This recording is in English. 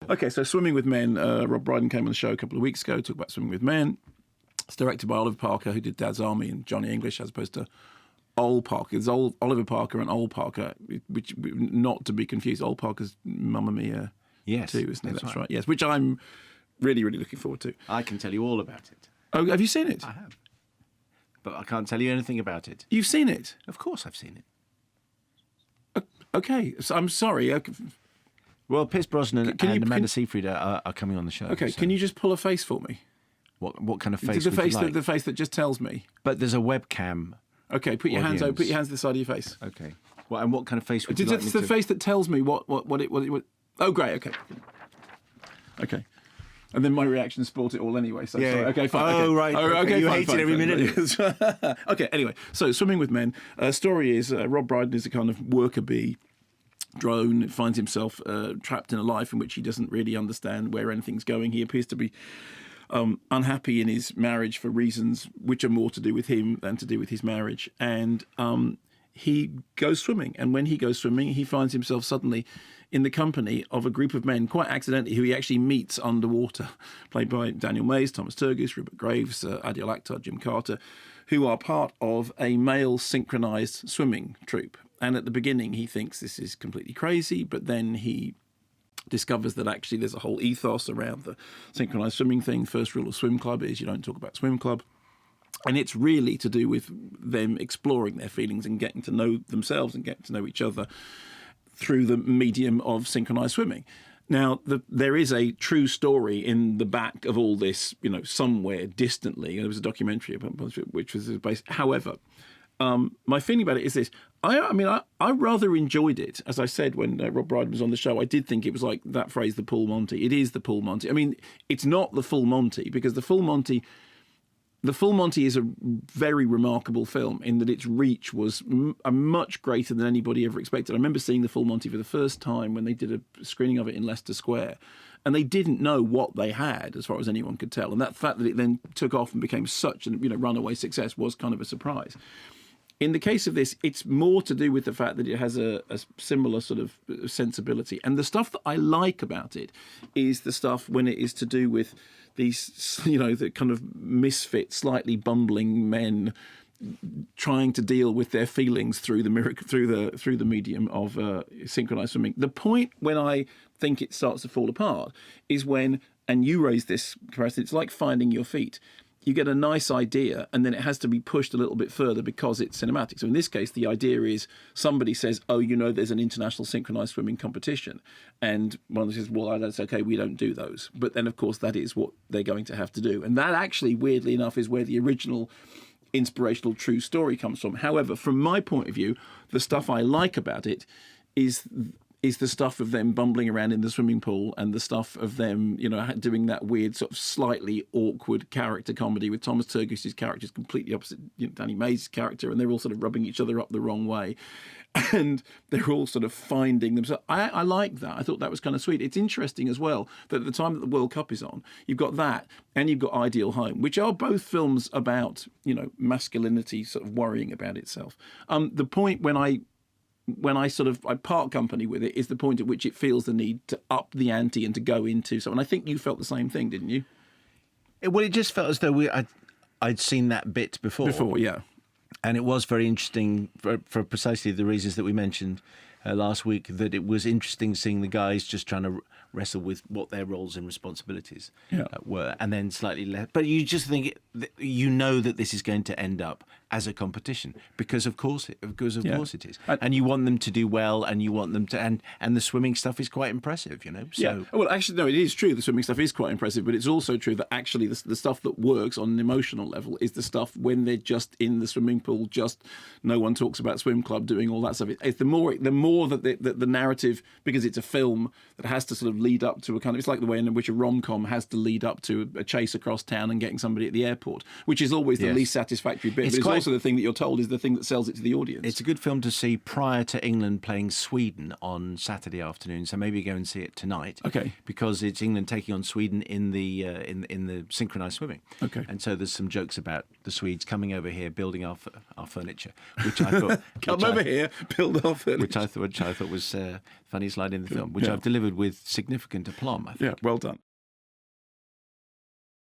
Okay, so Swimming with Men. Rob Brydon came on the show a couple of weeks ago to talk about Swimming with Men. It's directed by Oliver Parker, who did Dad's Army and Johnny English, as opposed to Ol Parker. There's Oliver Parker and Ol Parker, which not to be confused. Ol Parker's Mamma Mia, yes, too, isn't it? That's right. Yes, which I'm really, really looking forward to. I can tell you all about it. Oh, have you seen it? I have, but I can't tell you anything about it. You've seen it? Of course, I've seen it. Okay, so I'm sorry. Well, Pierce Brosnan and Amanda Seyfried are coming on the show. Okay, so. can you just pull a face for me? What kind of face? The would face you like? the face that just tells me. But there's a webcam. Okay, put your hands over. Put your hands to the side of your face. Okay. Well, and what kind of face would you like me It's the to... face that tells me what it. Oh, great. Okay. Okay. And then my reaction spoilt it all anyway. So Yeah. sorry. Okay, fine. Oh, okay. right. Oh, Okay. okay, You fine, hate it fine, every fine. minute. Okay. Anyway, so Swimming with Men. Story is Rob Brydon is a kind of worker bee. Drone finds himself trapped in a life in which he doesn't really understand where anything's going. He appears to be unhappy in his marriage for reasons which are more to do with him than to do with his marriage. And he goes swimming. And when he goes swimming, he finds himself suddenly in the company of a group of men, quite accidentally, who he actually meets underwater, played by Daniel Mays, Thomas Turgoose, Rupert Graves, Adil Akhtar, Jim Carter, who are part of a male synchronised swimming troupe. And at the beginning, he thinks this is completely crazy, but then he discovers that actually there's a whole ethos around the synchronised swimming thing. First rule of swim club is you don't talk about swim club. And it's really to do with them exploring their feelings and getting to know themselves and getting to know each other through the medium of synchronised swimming. Now, there is a true story in the back of all this, somewhere distantly. There was a documentary about which was based. However, my feeling about it is this. I rather enjoyed it. As I said when Rob Brydon was on the show, I did think it was like that phrase, the Full Monty. It is the Full Monty. I mean, it's not the Full Monty because the Full Monty is a very remarkable film in that its reach was much greater than anybody ever expected. I remember seeing the Full Monty for the first time when they did a screening of it in Leicester Square, and they didn't know what they had as far as anyone could tell. And that fact that it then took off and became such a runaway success was kind of a surprise. In the case of this, it's more to do with the fact that it has a similar sort of sensibility. And the stuff that I like about it is the stuff when it is to do with these, the kind of misfit, slightly bumbling men trying to deal with their feelings through the medium of synchronized swimming. The point when I think it starts to fall apart is when, and you raised this comparison, it's like finding your feet. You get a nice idea and then it has to be pushed a little bit further because it's cinematic. So in this case, the idea is somebody says, there's an international synchronized swimming competition. And one of them says, well, that's okay, we don't do those. But then, of course, that is what they're going to have to do. And that actually, weirdly enough, is where the original inspirational true story comes from. However, from my point of view, the stuff I like about it is the stuff of them bumbling around in the swimming pool and the stuff of them, doing that weird sort of slightly awkward character comedy with Thomas Turgoose's character is completely opposite Danny Mays' character, and they're all sort of rubbing each other up the wrong way. And they're all sort of finding themselves. I like that. I thought that was kind of sweet. It's interesting as well that at the time that the World Cup is on, you've got that and you've got Ideal Home, which are both films about, masculinity sort of worrying about itself. The point when I part company with it is the point at which it feels the need to up the ante and to go into so. And I think you felt the same thing, didn't you? Well, it just felt as though I'd seen that bit before. Before, yeah. And it was very interesting for precisely the reasons that we mentioned last week, that it was interesting seeing the guys just trying to wrestle with what their roles and responsibilities were, and then slightly less. But you just think, that this is going to end up as a competition because of course it is, and you want them to do well, and you want them to, and the swimming stuff is quite impressive, So. Yeah. Well, actually, no, it is true. The swimming stuff is quite impressive, but it's also true that actually the stuff that works on an emotional level is the stuff when they're just in the swimming pool, just no one talks about swim club, doing all that stuff. It's the more that the narrative, because it's a film that has to sort of lead up to a kind of, it's like the way in which a rom-com has to lead up to a chase across town and getting somebody at the airport, which is always the least satisfactory bit. It's also the thing that you're told is the thing that sells it to the audience. It's a good film to see prior to England playing Sweden on Saturday afternoon, so maybe go and see it tonight. Okay. Because it's England taking on Sweden in the synchronised swimming. Okay. And so there's some jokes about the Swedes coming over here building our furniture, which I thought Come over here, build our furniture. Which I thought was funniest line in the film, which Yeah. I've delivered with significant aplomb, I think. Yeah, well done.